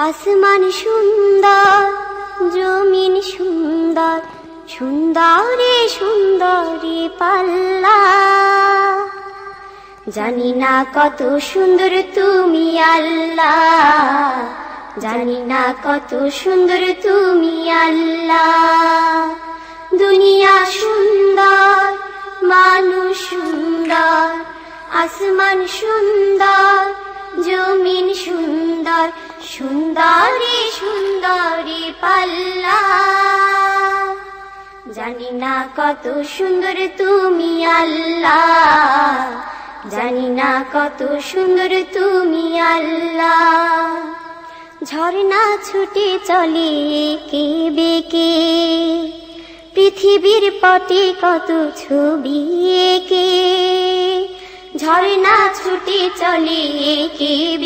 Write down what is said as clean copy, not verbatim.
আসমান সুন্দর, জমিন সুন্দর, সুন্দরে সুন্দরে পাল্লা। জানি না কত সুন্দর তুমি আল্লাহ, জানি না কত সুন্দর তুমি আল্লাহ। দুনিয়া সুন্দর, মানুষ সুন্দর, আসমান সুন্দর, জমিন সুন্দর, সুন্দরে সুন্দরে পাল্লা। জানি না কত সুন্দর তুমি আল্লাহ, জানি না কত সুন্দর তুমি আল্লাহ। ঝর্ণা ছুটে চলে এঁকে বেঁকে, পৃথিবীর পটে কত ছবি এঁকে। ঝর্ণা ছুটে চলে এঁকে বেঁকে।